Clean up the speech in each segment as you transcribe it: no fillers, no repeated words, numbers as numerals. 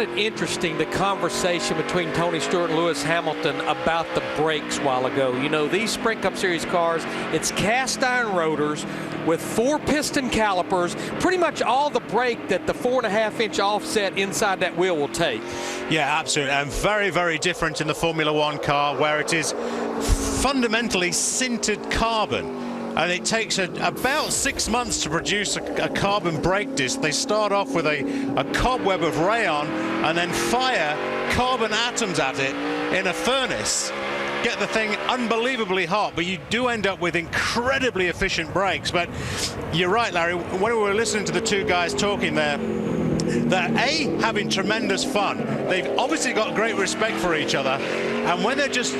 it interesting, the conversation between Tony Stewart and Lewis Hamilton about the brakes a while ago. You know, these Sprint Cup Series cars, it's cast iron rotors with 4-piston calipers, pretty much all the brake that the 4.5-inch offset inside that wheel will take. Yeah, absolutely, and very, very different in the Formula One car, where it is fundamentally sintered carbon. And it takes about 6 months to produce a carbon brake disc. They start off with a cobweb of rayon and then fire carbon atoms at it in a furnace. Get the thing unbelievably hot, but you do end up with incredibly efficient brakes. But you're right, Larry, when we were listening to the two guys talking there, they're having tremendous fun. They've obviously got great respect for each other, and when they're just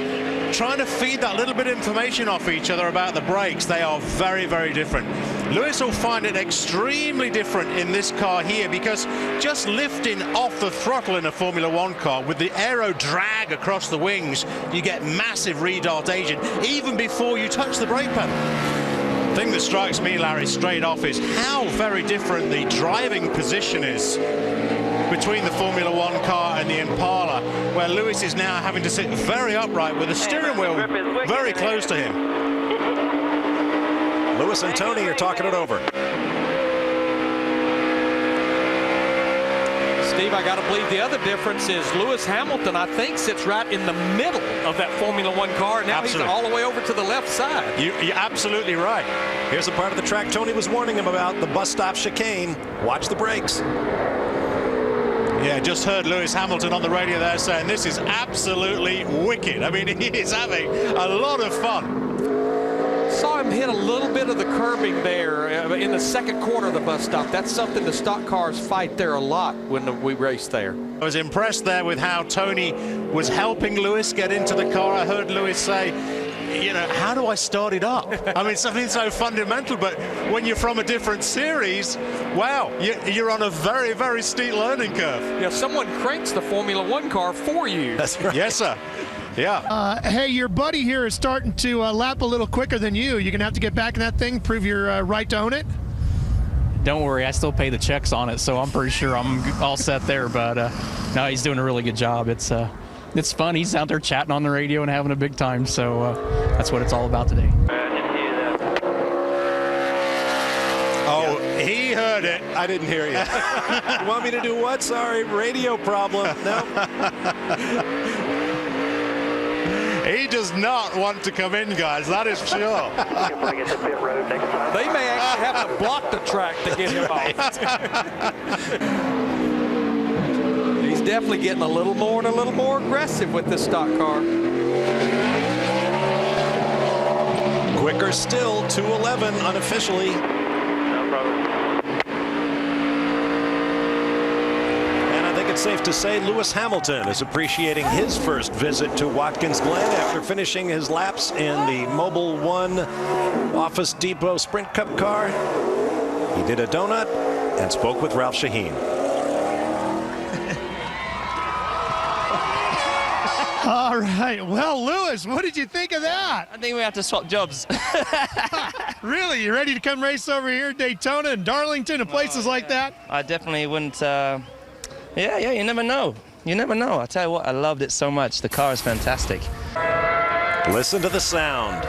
trying to feed that little bit of information off each other about the brakes, they are very, very different. Lewis will find it extremely different in this car here, because just lifting off the throttle in a Formula One car with the aero drag across the wings, you get massive retardation even before you touch the brake pedal. The thing that strikes me, Larry, straight off is how very different the driving position is between the Formula One car and the Impala, where Lewis is now having to sit very upright with the steering wheel very close to him. Lewis and Tony are talking it over. Steve, I got to believe the other difference is Lewis Hamilton, I think, sits right in the middle of that Formula One car. Now Absolutely. He's all the way over to the left side. You're absolutely right. Here's a part of the track Tony was warning him about, the bus stop chicane. Watch the brakes. Yeah, just heard Lewis Hamilton on the radio there saying this is absolutely wicked. I mean, he is having a lot of fun. Saw him hit a little bit of the curbing there in the second quarter of the bus stop. That's something the stock cars fight there a lot when we race there. I was impressed there with how Tony was helping Lewis get into the car. I heard Lewis say, you know, how do I start it up? I mean, something so fundamental, but when you're from a different series, wow, you're on a very, very steep learning curve. Yeah, someone cranks the Formula One car for you. That's right. Yes, sir. Yeah. Hey, your buddy here is starting to lap a little quicker than you. You're going to have to get back in that thing, prove your right to own it? Don't worry, I still pay the checks on it, so I'm pretty sure I'm all set there. But no, he's doing a really good job. It's fun. He's out there chatting on the radio and having a big time, so that's what it's all about today. Oh, he heard it. I didn't hear you. You want me to do what? Sorry, radio problem. No. He does not want to come in, guys. That is sure. They may actually have to block the track to get him off. He's definitely getting a little more and a little more aggressive with this stock car. Quicker still, 2:11 unofficially. No problem. And I think it's safe to say Lewis Hamilton is appreciating his first visit to Watkins Glen after finishing his laps in the Mobil 1 Office Depot Sprint Cup car. He did a donut and spoke with Ralph Shaheen. All right. Well, Lewis, what did you think of that? I think we have to swap jobs. Really? You ready to come race over here at Daytona and Darlington and places like that? I definitely wouldn't. Yeah, you never know. You never know. I tell you what, I loved it so much. The car is fantastic. Listen to the sound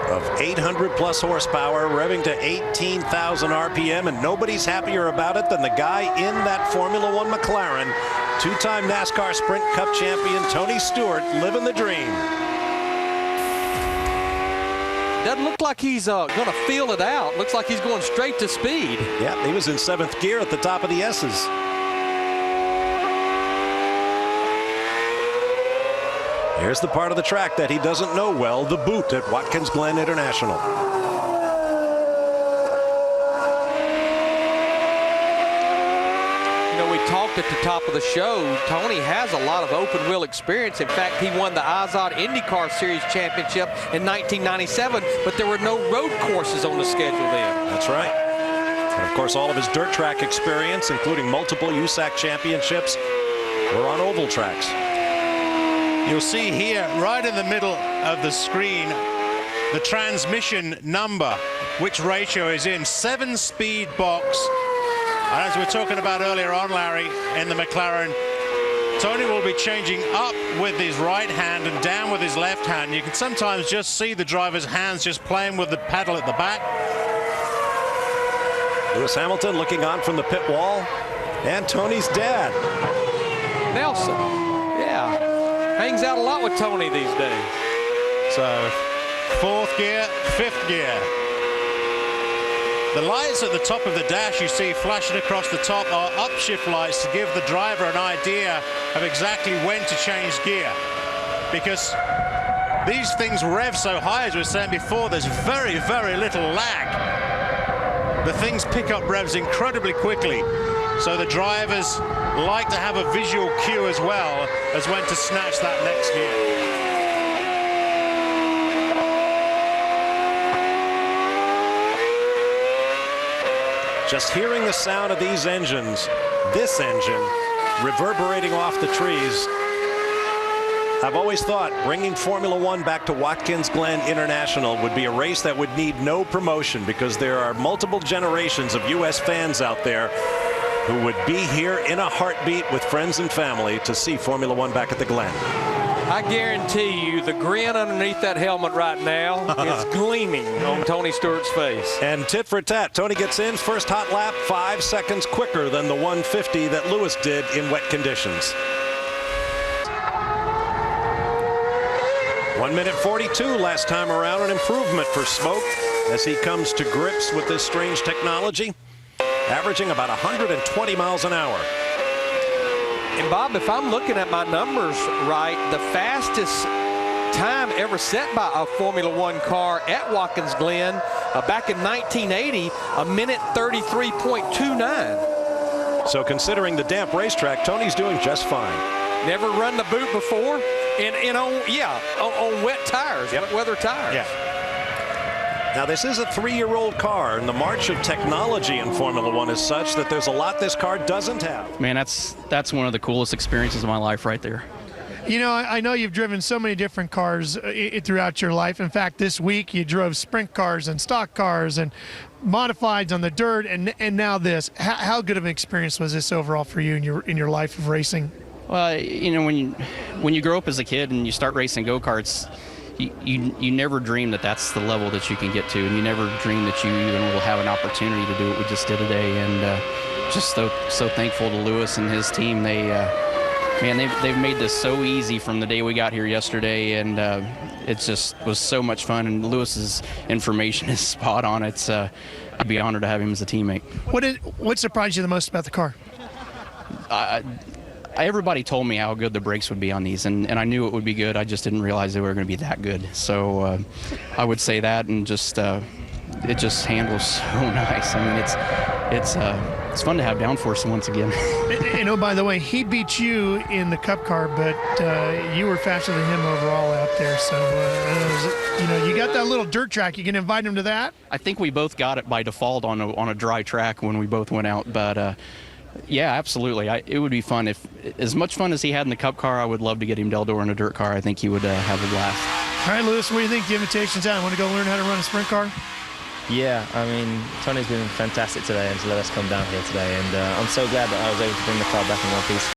of 800-plus horsepower revving to 18,000 RPM, and nobody's happier about it than the guy in that Formula One McLaren. Two-time NASCAR Sprint Cup champion Tony Stewart, living the dream. Doesn't look like he's going to feel it out. Looks like he's going straight to speed. Yeah, he was in 7th gear at the top of the S's. Here's the part of the track that he doesn't know well, the boot at Watkins Glen International. We talked at the top of the show, Tony has a lot of open wheel experience. In fact, he won the Izod IndyCar Series Championship in 1997, but there were no road courses on the schedule then. That's right. And of course, all of his dirt track experience, including multiple USAC championships, were on oval tracks. You'll see here, right in the middle of the screen, the transmission number, which ratio is in. 7-speed box, And as we were talking about earlier on, Larry, in the McLaren, Tony will be changing up with his right hand and down with his left hand. You can sometimes just see the driver's hands just playing with the pedal at the back. Lewis Hamilton looking on from the pit wall, and Tony's dad. Nelson, yeah, hangs out a lot with Tony these days. So, 4th gear, 5th gear. The lights at the top of the dash you see flashing across the top are upshift lights to give the driver an idea of exactly when to change gear. Because these things rev so high, as we were saying before, there's very, very little lag. The things pick up revs incredibly quickly. So the drivers like to have a visual cue as well as when to snatch that next gear. Just hearing the sound of these engines, this engine reverberating off the trees. I've always thought bringing Formula One back to Watkins Glen International would be a race that would need no promotion, because there are multiple generations of U.S. fans out there who would be here in a heartbeat with friends and family to see Formula One back at the Glen. I guarantee you the grin underneath that helmet right now is gleaming on Tony Stewart's face. And tit for tat, Tony gets in, first hot lap, 5 seconds quicker than the 150 that Lewis did in wet conditions. 1 minute 42 last time around, an improvement for Smoke as he comes to grips with this strange technology, averaging about 120 miles an hour. And Bob, if I'm looking at my numbers right, the fastest time ever set by a Formula One car at Watkins Glen back in 1980, a minute 33.29. So considering the damp racetrack, Tony's doing just fine. Never run the boot before, and on wet tires, wet weather tires. Yeah. Now, this is a 3-year-old car, and the march of technology in Formula One is such that there's a lot this car doesn't have. Man, that's one of the coolest experiences of my life right there. You know, I know you've driven so many different cars throughout your life. In fact, this week you drove sprint cars and stock cars and modifieds on the dirt, and now this. How good of an experience was this overall for you in your life of racing? Well, you know, when you grow up as a kid and you start racing go-karts, you never dream that that's the level that you can get to, and you never dream that you even will have an opportunity to do what we just did today. And just so thankful to Lewis and his team. They've made this so easy from the day we got here yesterday, and it just was so much fun. And Lewis's information is spot on. I'd be honored to have him as a teammate. What surprised you the most about the car? Everybody told me how good the brakes would be on these, and I knew it would be good. I just didn't realize they were going to be that good. So I would say that, and just it just handles so nice. I mean, it's fun to have downforce once again. And oh, by the way, he beat you in the Cup car, but you were faster than him overall out there. So you got that little dirt track. You can invite him to that. I think we both got it by default on a dry track when we both went out, but. Yeah, absolutely. It would be fun. If as much fun as he had in the Cup car, I would love to get him Del Toro in a dirt car. I think he would have a blast. All right, Lewis, what do you think? The invitation's out. Want to go learn how to run a sprint car? Yeah, I mean, Tony's been fantastic today, and to let us come down here today. And I'm so glad that I was able to bring the car back in one piece.